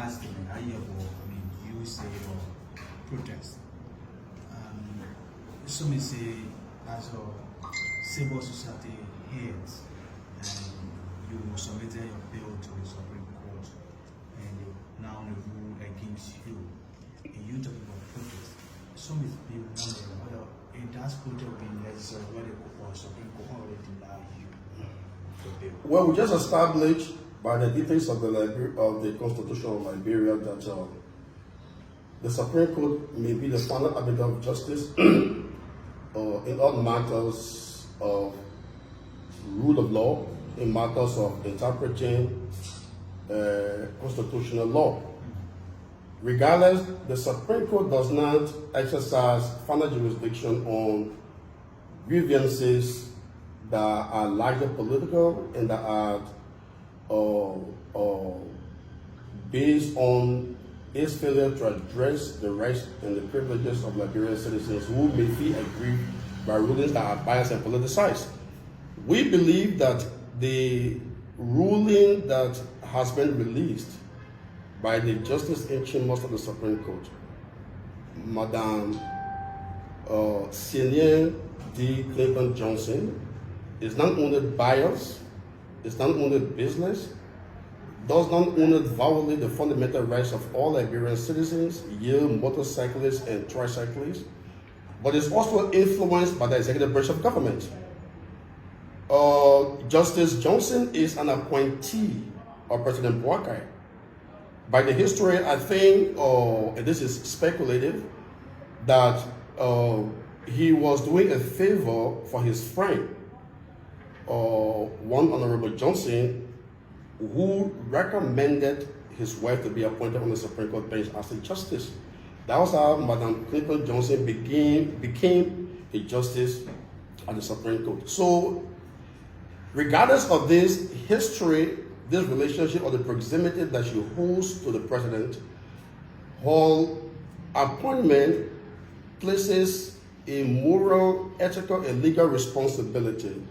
last thing, you say protest. So me say as a civil society heads, and you submitted your bill to the Supreme Court, and now the rule against you, and you talk about protest. So me be wondering whether it does protest being necessary, whether the Supreme Court already deny you the bill. Well, we just established by the details of the Constitution of Liberia that the Supreme Court may be the final arbiter of justice in all matters of rule of law, in matters of interpreting constitutional law. Regardless, the Supreme Court does not exercise final jurisdiction on grievances that are largely political and that are based on its failure to address the rights and the privileges of Liberian citizens who may feel aggrieved by rulings that are biased and politicized. We believe that the ruling that has been released by the Justice in Chambers of the Supreme Court, Madam Celine D. Clinton Johnson, is not only biased, it's not only business, does not only violate the fundamental rights of all Liberian citizens, motorcyclists, and tricyclists, but is also influenced by the executive branch of government. Justice Johnson is an appointee of President Boakai. By the history, I think, and this is speculative, that he was doing a favor for his friend, one Honorable Johnson, who recommended his wife to be appointed on the Supreme Court bench as a justice. That was how Madam Clinton Johnson became a justice at the Supreme Court. So, regardless of this history, this relationship, or the proximity that she holds to the president, her appointment places a moral, ethical, and legal responsibility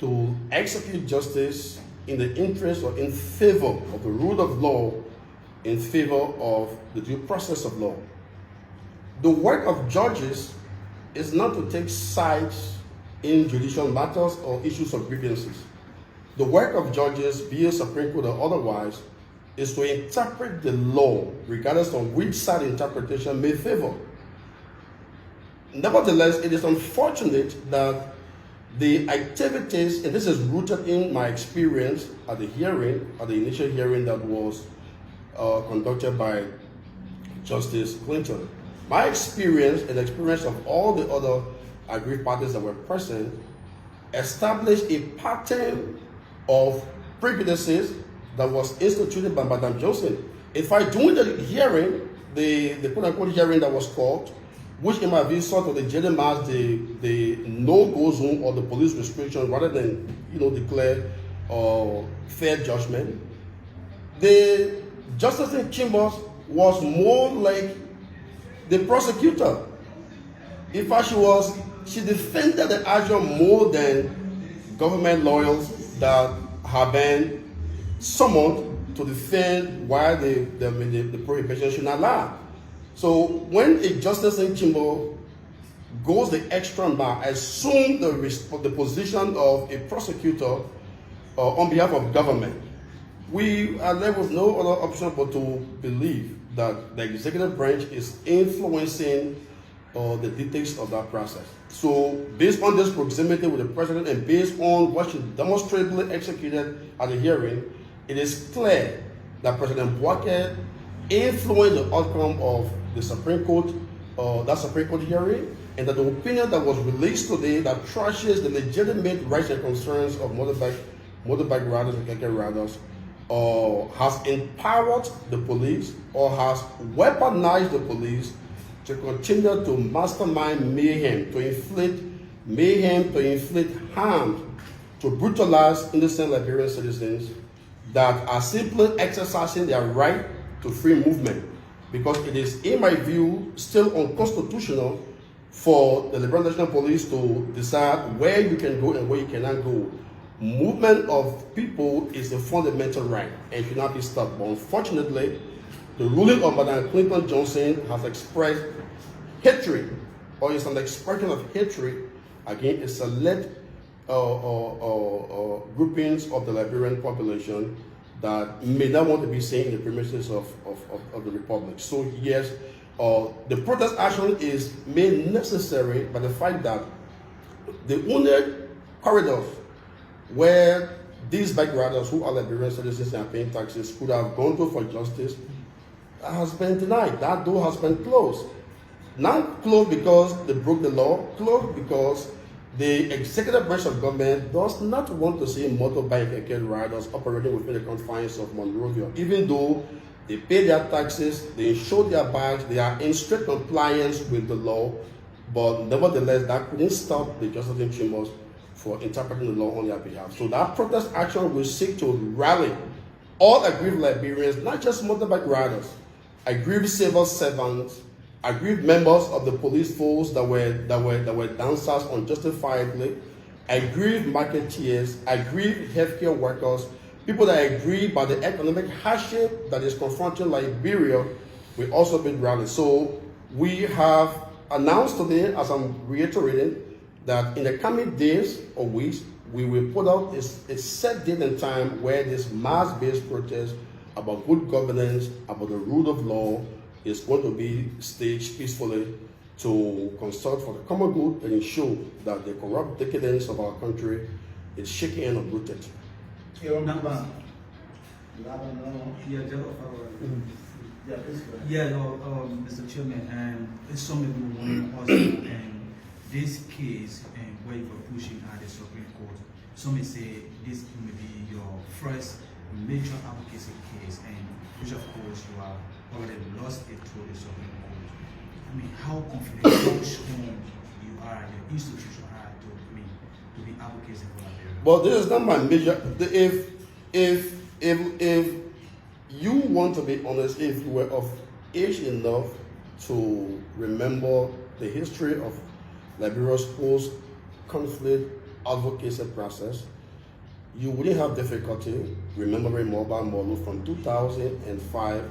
to execute justice in the interest or in favor of the rule of law, in favor of the due process of law. The work of judges is not to take sides in judicial matters or issues of grievances. The work of judges, be it Supreme Court or otherwise, is to interpret the law, regardless of which side interpretation may favor. Nevertheless, it is unfortunate that the activities, and this is rooted in my experience at the hearing, at the initial hearing that was conducted by Justice Clinton. My experience and the experience of all the other aggrieved parties that were present established a pattern of prejudices that was instituted by Madam Johnson. In fact, during the hearing, the quote-unquote hearing that was called, which in my view sort of legitimates the no-go zone or the police restriction rather than declare fair judgment, the Justice in Chambers was more like the prosecutor. In fact, she defended the action more than government lawyers that have been summoned to defend why the prohibition should not allow. So when a justice in chamber goes the extra mile, assume the position of a prosecutor on behalf of government, we are left with no other option but to believe that the executive branch is influencing the details of that process. So based on this proximity with the president and based on what she demonstrably executed at the hearing, it is clear that President Boakai influenced the outcome of the Supreme Court, that Supreme Court hearing, and that the opinion that was released today that trashes the legitimate rights and concerns of motorbike riders and keke riders has empowered the police or has weaponized the police to continue to mastermind mayhem, to inflict harm, to brutalize innocent Liberian citizens that are simply exercising their right to free movement. Because it is, in my view, still unconstitutional for the Liberian National Police to decide where you can go and where you cannot go. Movement of people is a fundamental right and should not be stopped. But unfortunately, the ruling of Madam Clinton Johnson has expressed hatred, or is an expression of hatred against a select groupings of the Liberian population that may not want to be seen in the premises of the Republic. So yes, the protest action is made necessary by the fact that the only corridors where these bike riders who are Liberian citizens and are paying taxes could have gone to for justice has been denied. That door has been closed. Not closed because they broke the law, closed because the executive branch of government does not want to see motorbike riders operating within the confines of Monrovia, even though they pay their taxes, they insure their bags, they are in strict compliance with the law, but nevertheless, that couldn't stop the justice in chambers for interpreting the law on their behalf. So that protest action will seek to rally all aggrieved Liberians, not just motorbike riders, aggrieved civil servants, aggrieved members of the police force that were dancers unjustifiably, aggrieved marketeers, aggrieved healthcare workers, people that are aggrieved by the economic hardship that is confronting Liberia will also be rallied. So we have announced today, as I'm reiterating, that in the coming days or weeks, we will put out a set date and time where this mass-based protest about good governance, about the rule of law, is going to be staged peacefully to consult for the common good and ensure that the corrupt decadence of our country is shaken and uprooted. Mr. Chairman, and some people want us and this case and where you were pushing at the Supreme Court, some may say this may be your first major advocacy case, and which of course you have already lost it to the Supreme Court. I mean, how confident, how strong you are, your institution are to be advocating for Liberia? Well, this is not my major. If you want to be honest, if you were of age enough to remember the history of Liberia's post-conflict advocacy process, you wouldn't have difficulty remembering Mobile Molu from 2005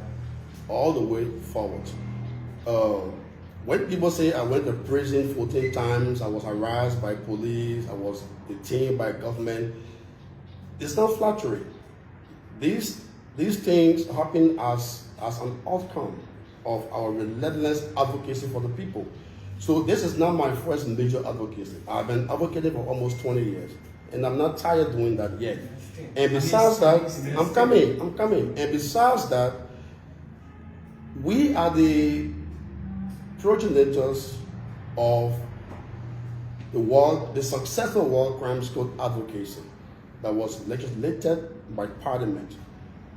all the way forward. When people say I went to prison 14 times, I was harassed by police, I was detained by government, it's not flattery. These things happen as an outcome of our relentless advocacy for the people. So this is not my first major advocacy. I've been advocating for almost 20 years, and I'm not tired doing that yet. And besides that, I'm coming. And besides that, we are the progenitors of the successful World Crimes Code advocacy that was legislated by Parliament,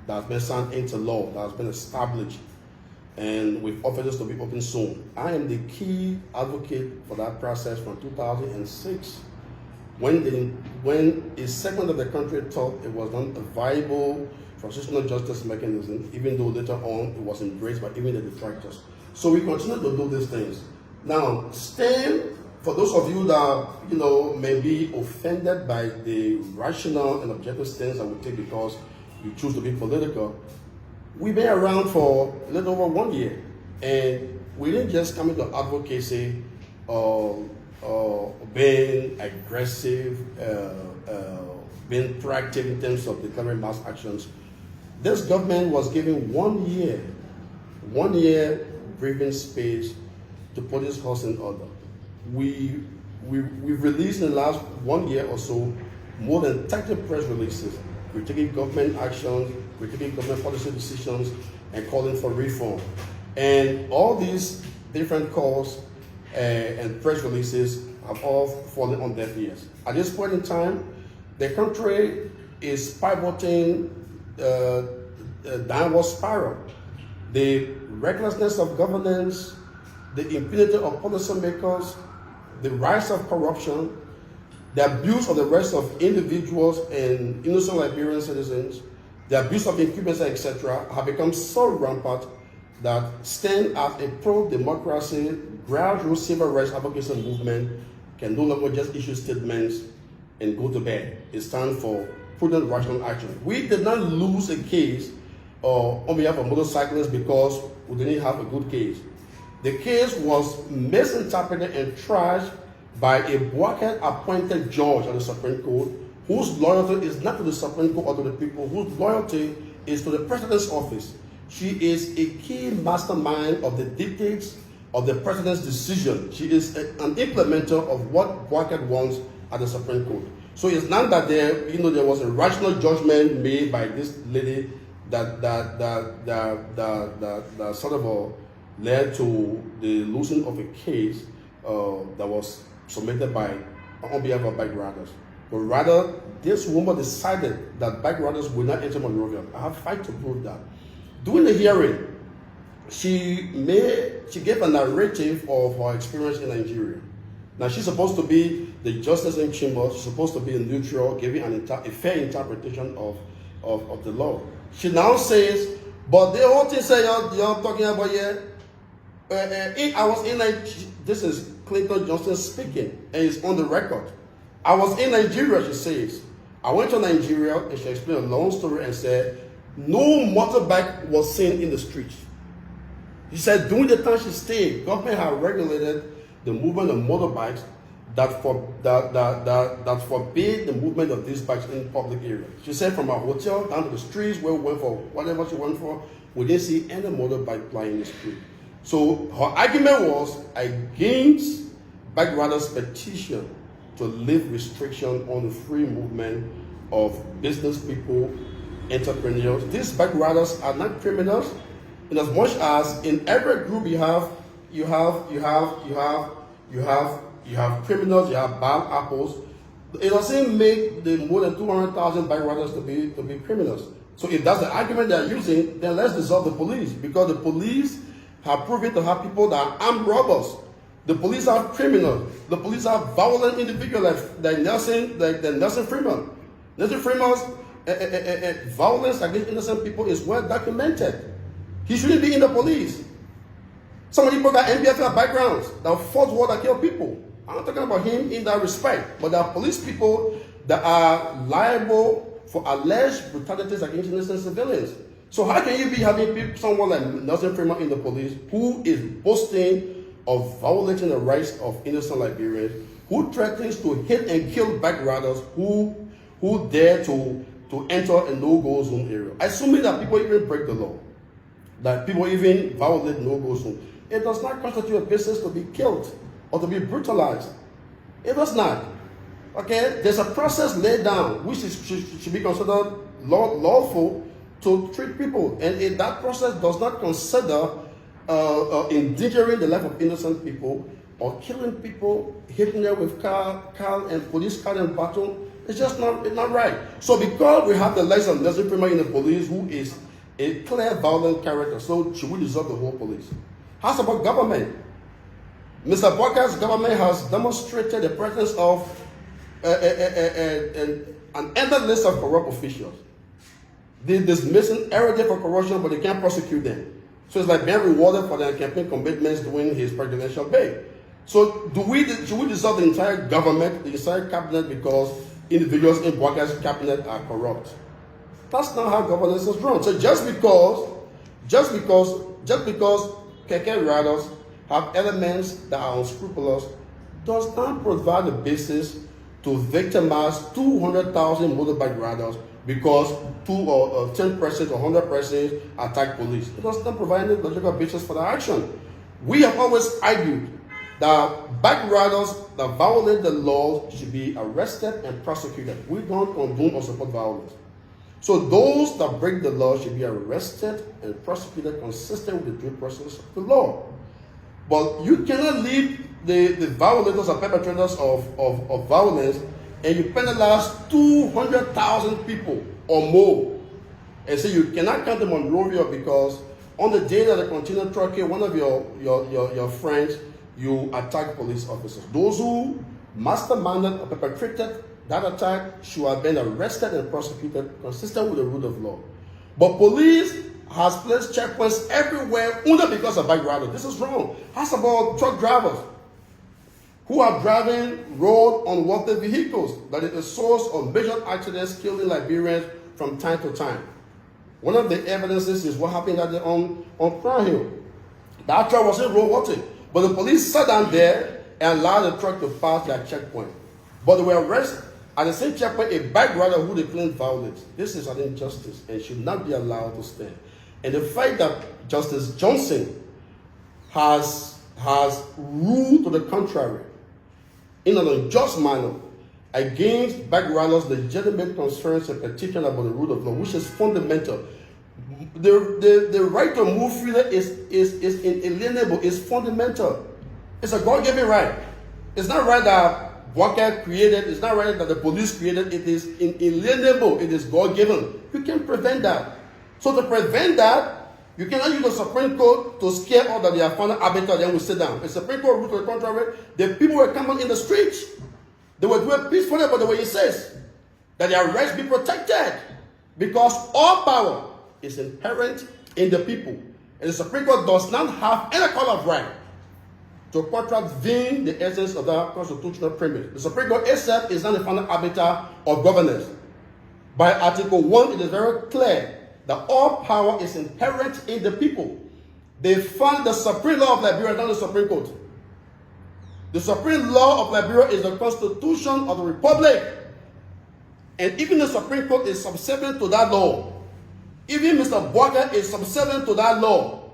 that has been signed into law, that has been established, and with offices to be opened soon. I am the key advocate for that process from 2006, when a segment of the country thought it was not a viable transitional justice mechanism, even though later on it was embraced by even the detractors. So we continue to do these things. Now, for those of you that may be offended by the rational and objective stance I would take because you choose to be political, we've been around for a little over 1 year, and we didn't just come into advocacy being aggressive, being proactive in terms of declaring mass actions. This government was given 1 year breathing space to put this house in order. We've released in the last 1 year or so more than 30 press releases. We're taking government actions, we're taking government policy decisions, and calling for reform. And all these different calls and press releases have all fallen on deaf ears. At this point in time, the country is pivoting a downward spiral. The recklessness of governance, the impunity of policymakers, the rise of corruption, the abuse of the rights of individuals and innocent Liberian citizens, the abuse of incumbents, etc., have become so rampant that stand as a pro-democracy, grassroots civil rights advocacy movement can no longer just issue statements and go to bed. It's time for prudent, rational action. We did not lose a case on behalf of motorcyclists because we didn't have a good case. The case was misinterpreted and trashed by a Boakai-Appointed Judge of the Supreme Court, whose loyalty is not to the Supreme Court or to the people, whose loyalty is to the President's office. She is a key mastermind of the dictates of the President's decision. She is an implementer of what Boakai wants at the Supreme Court. So it's not that there was a rational judgment made by this lady that sort of led to the losing of a case that was submitted on behalf of bike riders. But rather, this woman decided that bike riders would not enter Monrovia. I have fight to prove that. During the hearing, she gave a narrative of her experience in Nigeria. Now, she's supposed to be the justice in chamber. She's supposed to be a neutral, giving a fair interpretation of the law. She now says, but the whole thing say you're talking about here. I was in Nigeria. This is Clinton Johnson speaking, and it's on the record. I was in Nigeria, she says. I went to Nigeria, and she explained a long story and said, no motorbike was seen in the streets. She said during the time she stayed, government had regulated the movement of motorbikes that forbade the movement of these bikes in public areas. She said from our hotel down to the streets where we went for whatever she went for, we didn't see any motorbike flying in the street. So her argument was against bike riders' petition to lift restriction on the free movement of business people, entrepreneurs. These bike riders are not criminals, in as much as in every group you have criminals, you have bad apples. It doesn't make the more than 200,000 bike riders to be criminals. So if that's the argument they're using, then let's dissolve the police, because the police have proven to have people that are armed robbers. The police are criminals. The police are violent individuals like Nelson Freeman. Nelson Freeman's violence against innocent people is well documented. He shouldn't be in the police. Some of the people got NBFL backgrounds that fought war that killed people. I'm not talking about him in that respect, but there are police people that are liable for alleged brutalities against innocent civilians. So how can you be having someone like Nelson Freeman in the police who is boasting of violating the rights of innocent Liberians, who threatens to hit and kill bike riders who dare to enter a no-go zone area? Assuming that people even break the law, that people even violate no-go zone, it does not constitute a basis to be killed or to be brutalized. It does not. Okay? There's a process laid down which should be considered lawful to treat people, and that process does not consider endangering the life of innocent people or killing people, hitting them with car and police car and baton. It's just not right. So because we have the likes of Nelson Freeman in the police, who is a clear violent character, so should we dissolve the whole police? How's about government? Mr. Boakai's government has demonstrated the presence of an endless list of corrupt officials. They're dismissing every day for corruption, but they can't prosecute them. So it's like being rewarded for their campaign commitments during his presidential bid. So should we dissolve the entire government, the entire cabinet, because individuals in Boakai's cabinet are corrupt? That's not how governance is run. So just because keke riders have elements that are unscrupulous does not provide a basis to victimize 200,000 motorbike riders because 2 or 10 persons or 100 persons attack police. It does not provide any logical basis for the action. We have always argued that bike riders that violate the law should be arrested and prosecuted. We don't condone or support violence. So those that break the law should be arrested and prosecuted consistent with the due process of the law. But you cannot leave the violators or perpetrators of violence and you penalize 200,000 people or more and say you cannot count them on Monrovia because on the day that they continue trucking, one of your friends, you attack police officers. Those who masterminded or perpetrated that attack should have been arrested and prosecuted consistent with the rule of law. But police has placed checkpoints everywhere only because of bike riders. This is wrong. How's about truck drivers who are driving road unwanted vehicles that is the source of major accidents killing Liberians from time to time? One of the evidences is what happened at on Crown Hill. The actual wasn't road worthy, but the police sat down there and allowed the truck to pass their checkpoint. But they were arrested at the same checkpoint a bike rider who they claimed violated. This is an injustice and should not be allowed to stand. And the fact that Justice Johnson has ruled to the contrary in an unjust manner against bike riders' legitimate concerns and petition about the rule of law, which is fundamental. The right to move freely is inalienable, is fundamental. It's a God-given right. It's not right that Boakai created, it's not right that the police created, it is inalienable, it is God-given. You can prevent that. So to prevent that, you cannot use the Supreme Court to scare all that they are found arbitrary, then we sit down. The Supreme Court ruled to the contrary, the people were coming in the streets. They were doing peacefully, but the way it says, that their rights be protected. Because all power is inherent in the people. And the Supreme Court does not have any kind of right to contravene the essence of that constitutional premise. The Supreme Court itself is not the final arbiter of governance. By Article 1, it is very clear that all power is inherent in the people. They found the supreme law of Liberia, not the Supreme Court. The supreme law of Liberia is the Constitution of the Republic. And even the Supreme Court is subservient to that law. Even Mr. Boakai is subservient to that law.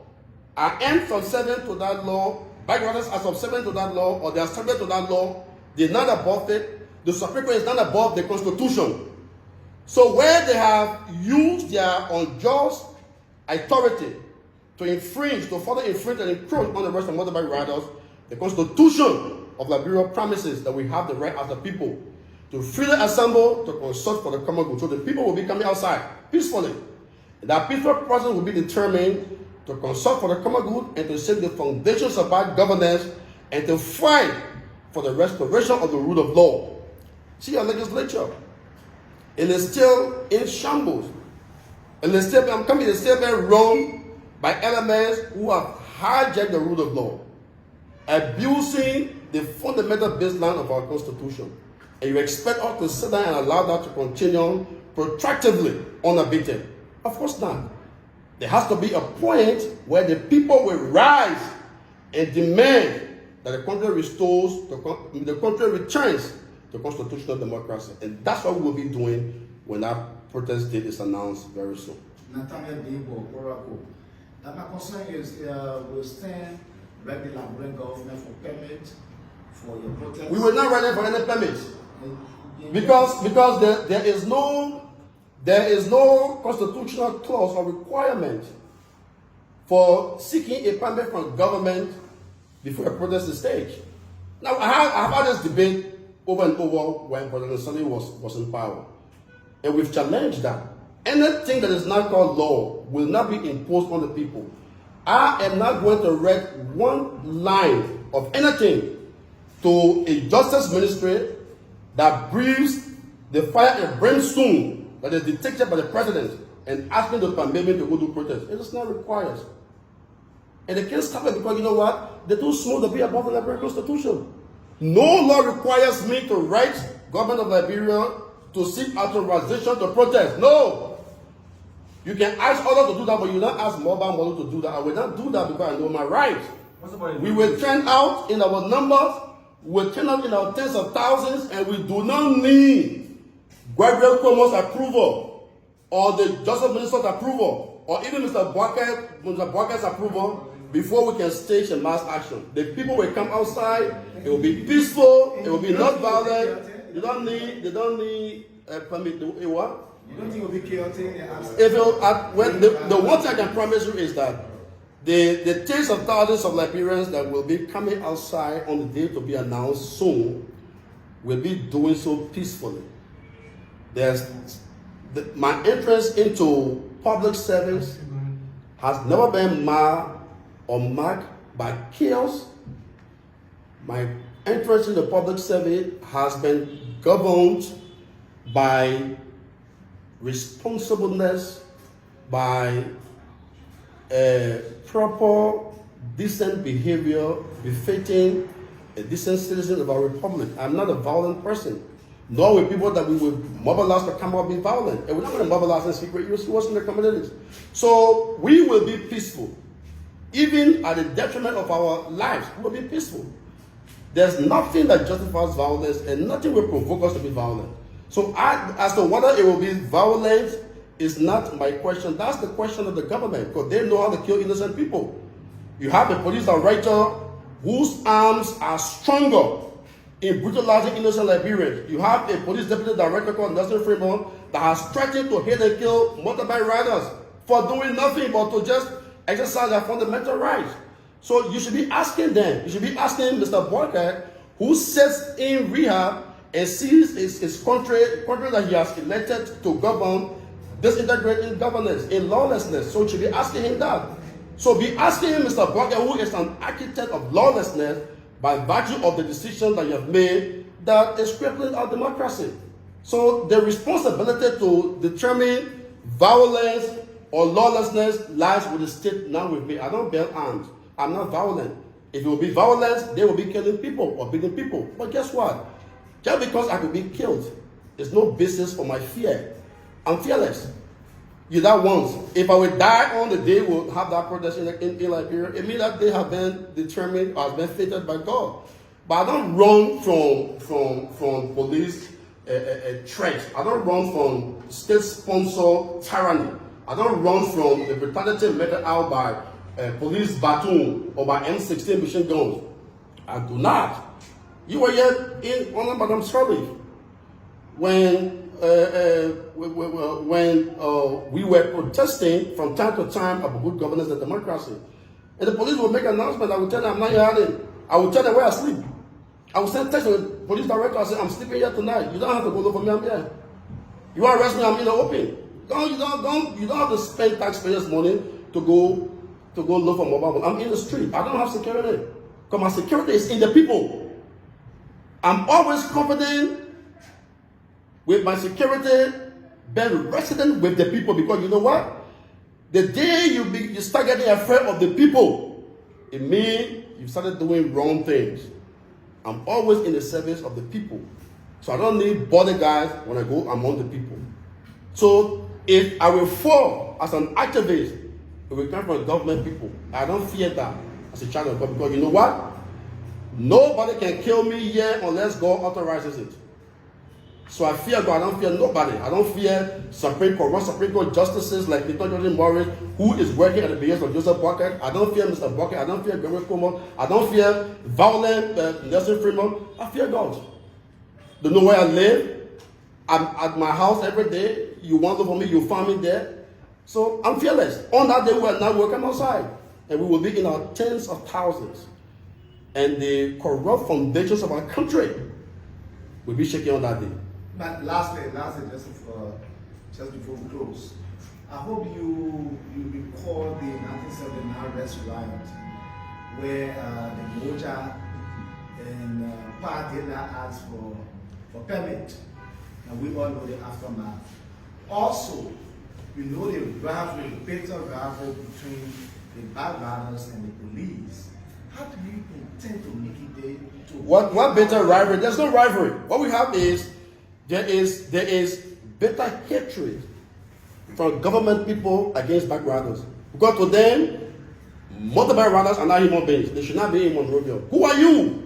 I am subservient to that law. Backgrounders are subservient to that law, or they are subject to that law. They're not above it. The Supreme Court is not above the Constitution. So where they have used their unjust authority to infringe, to further infringe and encroach on the rights of motorbike riders, the Constitution of Liberia promises that we have the right as a people to freely assemble, to consult for the common good. So the people will be coming outside peacefully. And that peaceful process will be determined to consult for the common good and to set the foundations of bad governance and to fight for the restoration of the rule of law. See our legislature. It is still in shambles. It is still being run by elements who have hijacked the rule of law, abusing the fundamental baseline of our Constitution. And you expect us to sit down and allow that to continue protractedly unabated? Of course not. There has to be a point where the people will rise and demand that the country restores, the country returns to constitutional democracy. And that's what we will be doing when that protest date is announced very soon. Now my concern is we'll stand ready to bring government for permit for your protest. We will not run for any permit. Because there is no constitutional clause or requirement for seeking a permit from government before a protest is staged. Now, I've had this debate over and over when President Sully was in power. And we've challenged that. Anything that is not called law will not be imposed on the people. I am not going to read one line of anything to a justice ministry that breathes the fire and brimstone that is detected by the president and asking the permission to go do protest. It is not required. And they can't stop it because you know what? They're too small to be above the Liberian Constitution. No law requires me to write government of Liberia to seek authorization to protest. No. You can ask others to do that, but you don't ask mobile model to do that. I will not do that because I know my rights. We will turn out in our numbers, we will turn out in our tens of thousands, and we do not need Gabriel Cuomo's approval or the Justice Minister's approval or even Mr. Boakai's approval before we can stage a mass action. The people will come outside, it will be peaceful, it will be not violent. They don't need a permit. What? You don't think it will be chaotic? The one thing I can promise you is that the tens of thousands of Liberians that will be coming outside on the day to be announced soon will be doing so peacefully. My interest into public service has never been marred or marked by chaos. My interest in the public service has been governed by responsibleness, by proper, decent behavior befitting a decent citizen of our republic. I'm not a violent person. nor with people that we will mobilize to come out and be violent. And we're not going to mobilize in secret. You see what's in the communities. So we will be peaceful. Even at the detriment of our lives, we will be peaceful. There's nothing that justifies violence and nothing will provoke us to be violent. So as to whether it will be violent is not my question. That's the question of the government, because they know how to kill innocent people. You have a police director whose arms are stronger in brutalizing innocent Liberians. You have a police deputy director called Nelson Fremont that has threatened to hit and kill motorbike riders for doing nothing but to just exercise their fundamental rights. So you should be asking them, you should be asking Mr. Boakai, who sits in rehab and sees his country that he has elected to govern, disintegrating governance, in lawlessness. So you should be asking him that. So be asking him, Mr. Boakai, who is an architect of lawlessness, by virtue of the decision that you have made that is crippling our democracy. So the responsibility to determine violence or lawlessness lies with the state, not with me. I don't bear arms. I'm not violent. If it will be violence, they will be killing people or beating people. But guess what? Just because I could be killed, there's no basis for my fear. I'm fearless. You that once. If I would die on the day we'll have that protest in Liberia, it means that they have been determined or have been fated by God. But I don't run from police threats. I don't run from state-sponsored tyranny. I don't run from the brutality meted out by police baton or by M16 machine guns. I do not. You were here in honor, Madam Shirley, when we were protesting from time to time about good governance and democracy. And the police would make an announcement. I would tell them, I'm not here. I would tell them where I sleep. I would send text to the police director. I said, I'm sleeping here tonight. You don't have to go look for me. I'm here. You want to arrest me? I'm in the open. You don't have to spend taxpayers' money to go look for mobile. I'm in the street. I don't have security. Because my security is in the people. I'm always confident with my security being resident with the people, because you know what? The day you start getting afraid of the people, it means you started doing wrong things. I'm always in the service of the people. So I don't need bodyguards when I go among the people. So if I will fall as an activist, it will come from government people. I don't fear that as a child of God, because you know what? Nobody can kill me here unless God authorizes it. So I fear God. I don't fear nobody. I don't fear Supreme Court justices like Peter Jordan Morris, who is working at the behest of Joseph Boakai. I don't fear Mr. Boakai. I don't fear Gregory Como. I don't fear violent Nelson Fremont. I fear God. They know where I live. I'm at my house every day. You want to look for me, you find me there. So I'm fearless. On that day, we're not working outside. And we will be in our tens of thousands. And the corrupt foundations of our country will be shaking on that day. But lastly, just before we close, I hope you recall the 1979 arrest riot, where the Moja and Padilla asked for permit, and we all know the aftermath. Also, you know the bitter rivalry between the backgrounders and the police. How do you intend to make it there? What bitter rivalry? There's no rivalry. What we have is there is bitter hatred from government people against backgrounders. Because to them, motorbike riders are not human beings. They should not be in Monrovia. Who are you?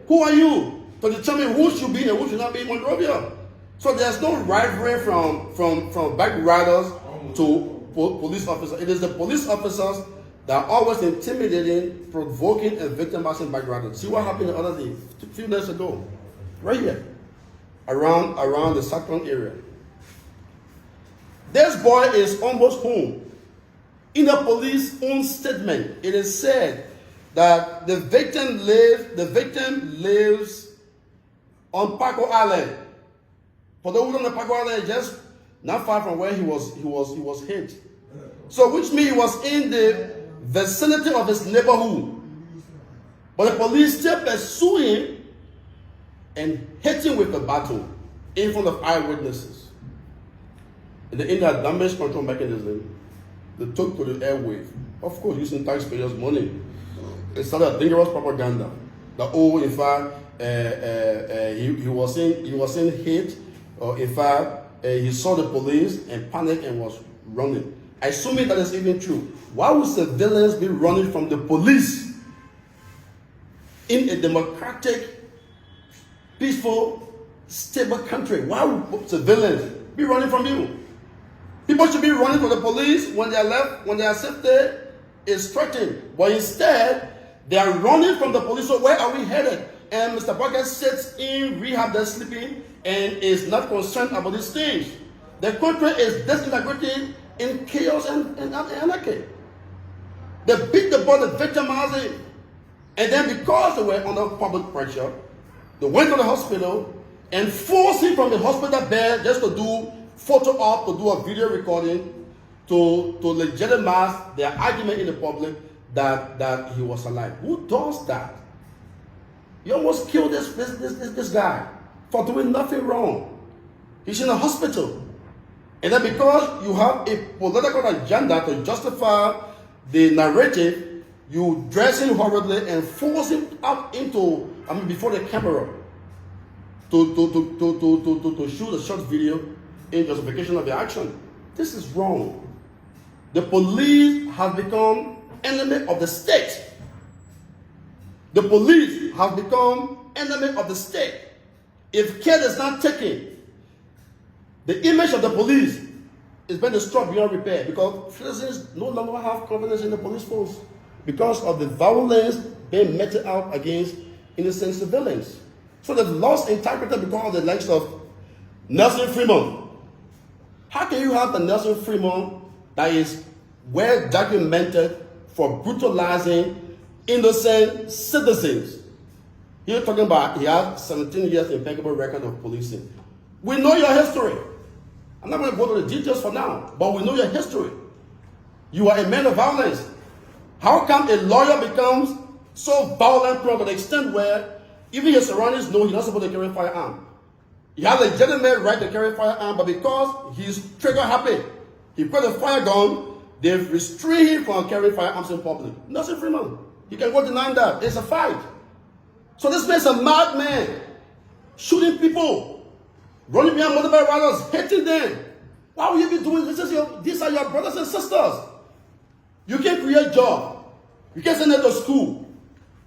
Who are you to determine who should be and who should not be in Monrovia? So there's no rivalry from bike riders to police officers. It is the police officers that are always intimidating, provoking, and victimizing bike riders. See what happened the other day, a few days ago, right here, around the Sackton area. This boy is almost home. In the police own statement, it is said that the victim lives on Paco Island. For those who don't know, Paco Island is just not far from where he was hit. So which means he was in the vicinity of his neighborhood. But the police still pursue him and hit him with a baton in front of eyewitnesses. And in their damage control mechanism, they took to the airwave. Of course, using taxpayers' money. It started a dangerous propaganda that, oh, in fact, he was in hate, or in fact, he saw the police and panicked and was running. Assuming that is even true, why would civilians be running from the police in a democratic, peaceful, stable country? Why would civilians be running from you? People should be running from the police when they are left, when their safety is threatened. But instead, they are running from the police. So where are we headed? And Mr. Boakai sits in rehab, they're sleeping, and is not concerned about these things. The country is disintegrating in chaos and anarchy. They beat the boy, they victimize him. And then because they were under public pressure, they went to the hospital and forced him from the hospital bed just to do photo op, to do a video recording, to legitimize their argument in the public that he was alive. Who does that? You almost killed this guy for doing nothing wrong. He's in a hospital. And then because you have a political agenda to justify the narrative, you dress him horribly and force him out into, before the camera to shoot a short video in justification of the action. This is wrong. The police have become enemy of the state. The police have become enemy of the state. If care is not taken, the image of the police is being destroyed beyond repair, because citizens no longer have confidence in the police force because of the violence being meted out against innocent civilians. So they've lost integrity because of the likes of Nelson Fremont. How can you have the Nelson Fremont that is well documented for brutalizing innocent citizens? You're talking about he has 17 years impeccable record of policing. We know your history. I'm not going to go to the details for now, but we know your history. You are a man of violence. How come a lawyer becomes so violent to the extent where even his surroundings know he's not supposed to carry a firearm? He has a legitimate right to carry a firearm, but because he's trigger happy, he put a fire gun, they've restrained him from carrying firearms in public. Nothing Freeman. You can go deny that. It's a fight. So this man's a madman, shooting people, running behind motorbike riders, hitting them. Why would you be doing this? These are your brothers and sisters. You can't create jobs. You can't send them to school.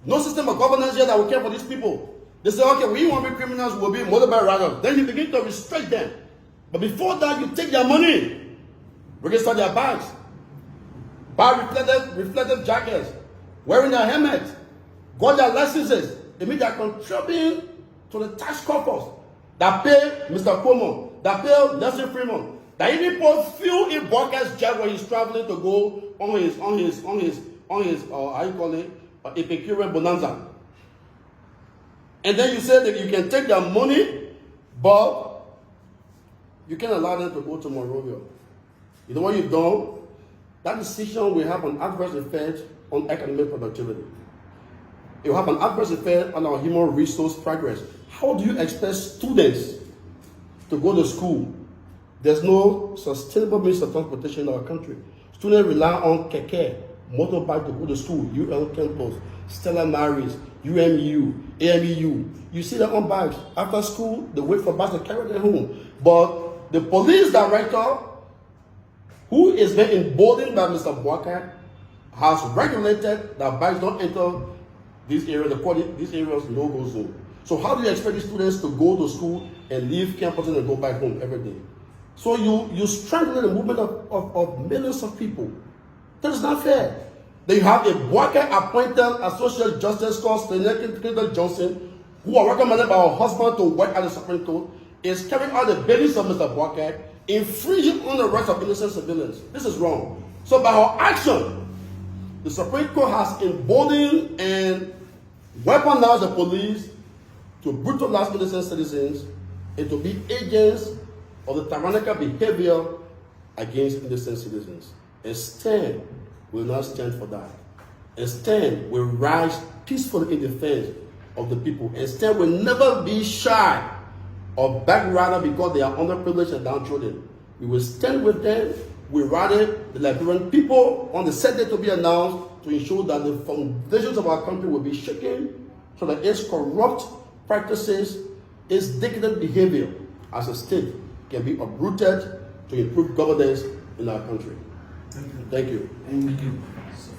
No system of governance here that will care for these people. They say, okay, we want to be criminals, we'll be motorbike riders. Then you begin to restrict them. But before that, you take their money, register their bags, buy reflective jackets, wearing their helmets, got their licenses. It means they are contributing to the tax corpus that pay Mr. Cuomo, that pay Nelson Fremont, that even put fuel in Boakai's jet when he's traveling to go on his how you call it, Epicurean bonanza. And then you say that you can take their money, but you can't allow them to go to Monrovia. You know what you've done? That decision will have an adverse effect on academic productivity. It will have an adverse effect on our human resource progress. How do you expect students to go to school? There's no sustainable means of transportation in our country. Students rely on keke, motorbike to go to school, UL campus, Stella Maris, UMU, AMEU. You see them on bikes. After school, they wait for bus to carry them home. But the police director, who is being emboldened by Mr. Boakai, has regulated that bikes don't enter these areas. They call it these areas no-go zone. So how do you expect these students to go to school and leave campus and go back home every day? So you strengthen the movement of millions of people. That is not fair. Then you have a Boakai-appointed Associate Justice called Clinton Johnson, who are recommended by her husband to work at the Supreme Court, is carrying out the bailies of Mr. Boakai, infringing on the rights of innocent civilians. This is wrong. So by her action, the Supreme Court has emboldened and weaponized the police to brutalize innocent citizens and to be agents of the tyrannical behavior against innocent citizens. And STEM will not stand for that. And STEM will rise peacefully in defense of the people. And STEM will never be shy or backrider because they are underprivileged and downtrodden. We will stand with them. We rally the Liberian people on the set date to be announced to ensure that the foundations of our country will be shaken so that its corrupt practices, its decadent behavior as a state can be uprooted to improve governance in our country. Thank you. Thank you. Thank you. So